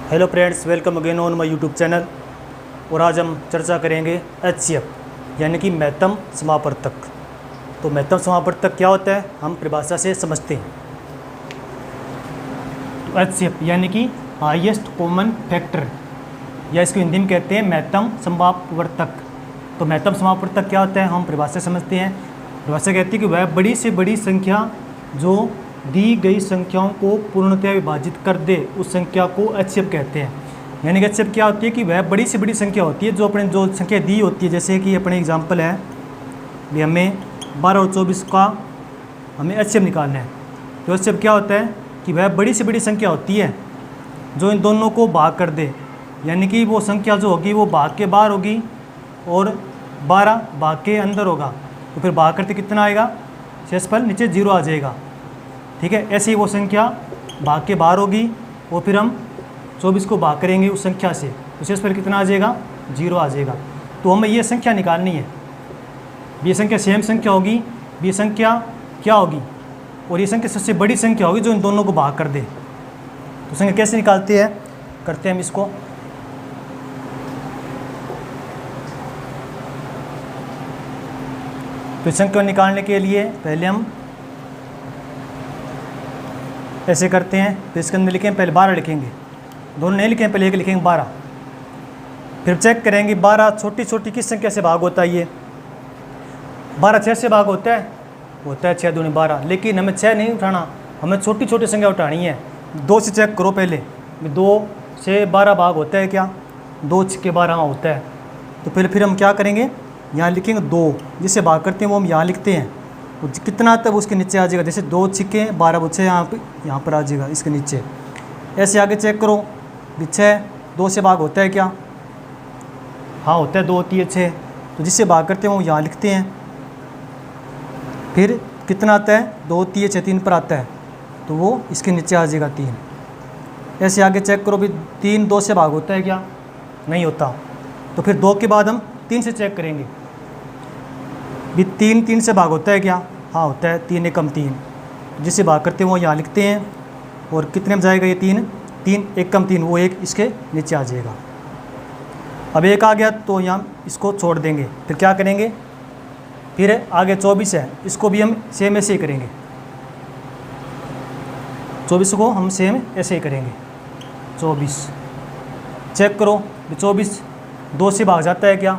Hello friends, welcome again on my YouTube channel. और आज हम चर्चा करेंगे HCF यानी कि महत्तम समापवर्तक। तो महत्तम समापवर्तक क्या होता है, हम परिभाषा से समझते हैं। तो HCF यानी कि हाईएस्ट कॉमन फैक्टर, या इसको हिंदी में कहते हैं महत्तम समापवर्तक। तो महत्तम समापवर्तक क्या होता है, हम परिभाषा समझते हैं। परिभाषा कहती है कि वह बड़ी से बड़ी संख्या जो दी गई संख्याओं को पूर्णतः विभाजित कर दे, उस संख्या को HCF कहते हैं। यानी कि HCF क्या होती है कि वह बड़ी से बड़ी संख्या होती है जो अपने जो संख्या दी होती है। जैसे कि अपने एग्जांपल है भी, हमें 12 और 24 का हमें HCF निकालना है। तो HCF क्या होता है कि वह बड़ी से बड़ी संख्या होती है जो इन दोनों को भाग कर दे। यानी कि वो संख्या जो होगी वो भाग के बाहर होगी और 12 भाग के अंदर होगा। तो फिर भाग करते कितना आएगा, शेषफल नीचे 0 आ जाएगा। ठीक है, ऐसे ही वो संख्या भाग के बाहर होगी और फिर हम 24 को भाग करेंगे उस संख्या से, तो शेषफल कितना आ जाएगा, 0 आ जाएगा। तो हमें ये संख्या निकालनी है। ये संख्या सेम संख्या होगी, ये संख्या क्या होगी, और ये संख्या सबसे बड़ी संख्या होगी जो इन दोनों को भाग कर दे। तो संख्या कैसे निकालते हैं, करते हैं हम इसको। तो संख्या निकालने के लिए पहले हम ऐसे करते हैं। तो इसके अंदर लिखें, पहले 12 लिखेंगे, दोनों नहीं लिखें, पहले एक लिखेंगे 12। फिर चेक करेंगे 12 छोटी छोटी किस संख्या से भाग होता है। ये 12 6 से भाग होता है 6 दूनी 12। लेकिन हमें 6 नहीं उठाना, हमें छोटी छोटी संख्या उठानी है। 2 से चेक करो पहले, 2 से 12 भाग होता है क्या, 2 6 12 होता है। तो पहले फिर हम क्या करेंगे, यहाँ लिखेंगे 2, जिससे भाग करते हैं वो हम यहाँ लिखते हैं। कितना आता है वो उसके नीचे आ जाएगा। जैसे 2 6 12 बचे यहाँ पर आ जाएगा इसके नीचे। ऐसे आगे चेक करो, 6 2 से भाग होता है क्या, हाँ होता है, 2 3 6। तो जिससे भाग करते हैं वो यहाँ लिखते हैं। फिर कितना आता है, 2 3 6 3 पर आता है, तो वो इसके नीचे आ जाएगा 3। ऐसे आगे चेक करो भी 3 2 से भाग होता है क्या, नहीं होता। तो फिर 2 के बाद हम 3 से चेक करेंगे भी 3 3 से भाग होता है क्या, हाँ होता है, 3 1 3। जिससे भाग करते हैं वो यहाँ लिखते हैं। और कितने में जाएगा ये 3 3 1 3, वो 1 इसके नीचे आ जाएगा। अब 1 आ गया तो यहाँ इसको छोड़ देंगे। फिर क्या करेंगे, फिर आगे 24 है, इसको भी हम सेम ऐसे ही करेंगे। 24 को हम सेम ऐसे ही करेंगे। 24 चेक करो, 24 2 से भाग जाता है क्या,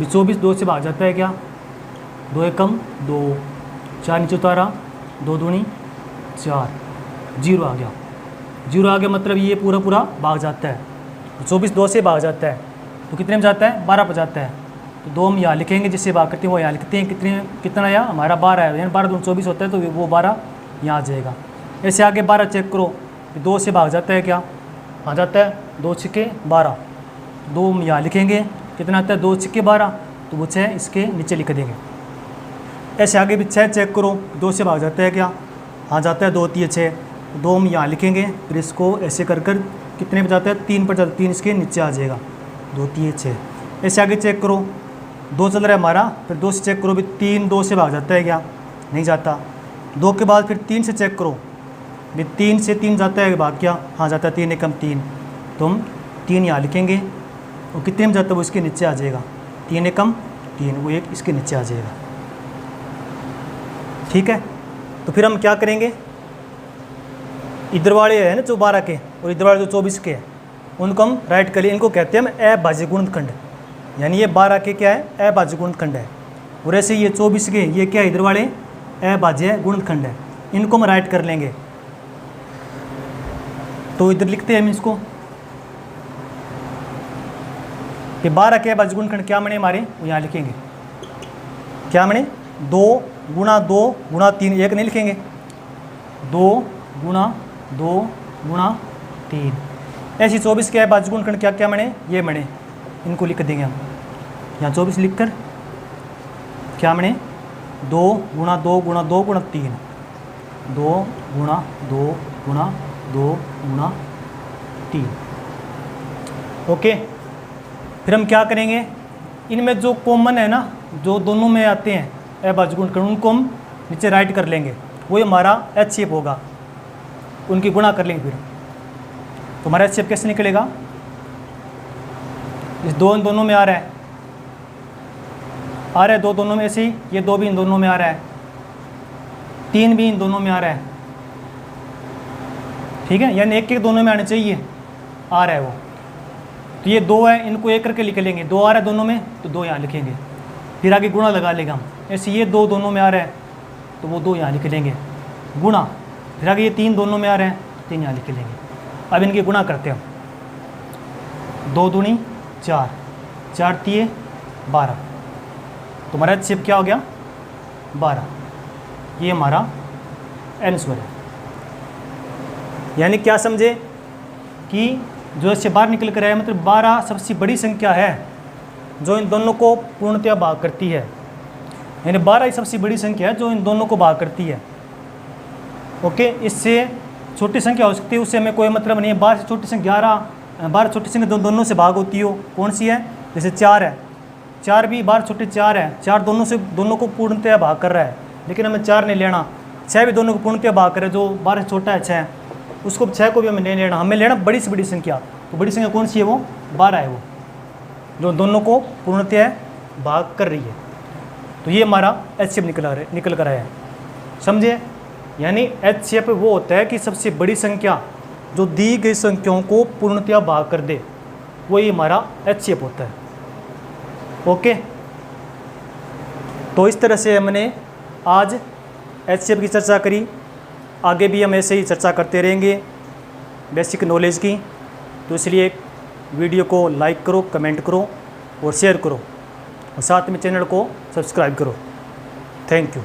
24 2 से भाग जाता है क्या, 2 1 2, 4 नीचे उतारा, 2 दूनी 4, 0 आ गया। 0 आ गया मतलब ये पूरा पूरा भाग जाता है। 24 2 से भाग जाता है तो कितने में जाता है, 12 पर जाता है। तो 2 हम यहाँ लिखेंगे, जिससे भाग करते हैं वो यहाँ लिखते हैं। कितना आया हमारा, 12 आया। यानी 12 2 24 होता है, तो वो 12 यहाँ आ जाएगा। ऐसे आगे 12 चेक करो, 2 से भाग जाता है क्या, आ जाता है, 2 6 12। 2 हम यहाँ लिखेंगे, कितना आता है, 2 6 12, तो वो 6 इसके नीचे लिख देंगे। ऐसे आगे भी 6 चेक करो, 2 से भाग जाता है क्या, हाँ जाता है, 2 3 6। 2 हम यहाँ लिखेंगे, फिर इसको ऐसे कर कर कितने पर जाता है, 3 पर जाता है, 3 इसके नीचे आ जाएगा, 2 3 6। ऐसे आगे चेक करो, 2 चल रहा है हमारा, फिर 2 से चेक करो भी 3 2 से भाग जाता है क्या, नहीं जाता। 2 के बाद फिर 3 से चेक करो भी 3 से 3 जाता है भाग क्या, हाँ जाता है, 3 1 3। तो हम 3 यहाँ लिखेंगे और कितने में जाता है वो इसके नीचे आ जाएगा, 3 1 3, वो 1 इसके नीचे आ जाएगा। ठीक है, तो फिर हम क्या करेंगे, इधर वाले है ना जो 12 के और इधर वाले जो 24 के हैं, उनको हम राइट कर लिए। इनको कहते हैं हम अभाज्य गुणनखंड। यानी ये 12 के क्या है, अभाज्य गुणनखंड है। और ऐसे ये 24 के ये क्या है, इधर वाले अभाज्य गुणनखंड है। इनको हम राइट कर लेंगे। तो इधर लिखते हैं हम इसको कि 12 के अभाज्य गुणनखंड क्या बने हमारे, वो यहाँ लिखेंगे। क्या बने, 2 गुणा 2 गुणा 3, 1 नहीं लिखेंगे, 2 गुणा 2 गुणा 3। ऐसी 24 के अभाज्य गुणनखंड क्या क्या बने, ये बने। इनको लिख देंगे हम यहाँ 24 लिख कर, क्या बने, 2 गुणा 2 गुणा 2 गुणा 3, 2 गुणा 2 गुणा 2 गुणा 3। ओके, फिर हम क्या करेंगे, इनमें जो कॉमन है ना, जो दोनों में आते हैं अभाज्य गुणनखंड, उनको हम नीचे राइट कर लेंगे, वही हमारा HCF होगा। उनकी गुणा कर लेंगे। फिर तो हमारा एच कैसे निकलेगा, इस दो इन दोनों में आ रहा है दो दोनों में ऐसे ही, ये दो भी इन दोनों में आ रहा है, 3 भी इन दोनों में आ रहा है, ठीक है, यानी एक दोनों में आने चाहिए, आ रहा है वो। तो ये 2 है, इनको एक करके लिख लेंगे, 2 आ रहा है दोनों में तो 2 यहाँ लिखेंगे, फिर आगे गुणा लगा लेगा हम, ऐसे ये 2 दोनों में आ रहा है तो वो 2 यहाँ लिख लेंगे गुणा, फिर आगे ये 3 दोनों में आ रहे हैं 3 यहाँ लिख लेंगे। अब इनके गुणा करते हैं हम, 2 दूनी 4, 4 तिये 12, तो हमारा एच क्या हो गया 12, ये हमारा आंसर है। यानी क्या समझे कि जो इससे बाहर निकल कर आया, मतलब 12 सबसे बड़ी संख्या है जो इन दोनों को पूर्णतया भाग करती है, यानी 12 ही सबसे बड़ी संख्या है जो इन दोनों को भाग करती है। ओके, इससे छोटी संख्या हो सकती है, उससे हमें कोई मतलब नहीं है। 12 से छोटी संख्या 12 छोटी संख्या दोनों से भाग होती हो, कौन सी है, जैसे 4 है, 4 भी 12 छोटे 4 है, 4 दोनों को पूर्णतया भाग कर रहा है, लेकिन हमें 4 नहीं लेना। 6 भी दोनों को पूर्णतया भाग कर रहा है, जो 12 से छोटा है 6, उसको 6 को भी हमें नहीं लेना, हमें लेना बड़ी से बड़ी संख्या। तो बड़ी संख्या कौन सी है, वो 12 है, वो जो दोनों को पूर्णतया भाग कर रही है। तो ये हमारा एच निकल कर आया है, समझे। यानी एच वो होता है कि सबसे बड़ी संख्या जो दी गई संख्याओं को पूर्णतया भाग कर दे, वही हमारा एच होता है। ओके, तो इस तरह से हमने आज एच की चर्चा करी, आगे भी हम ऐसे ही चर्चा करते रहेंगे बेसिक नॉलेज की। तो इसलिए वीडियो को लाइक करो, कमेंट करो और शेयर करो, और साथ में चैनल को सब्सक्राइब करो। Thank you.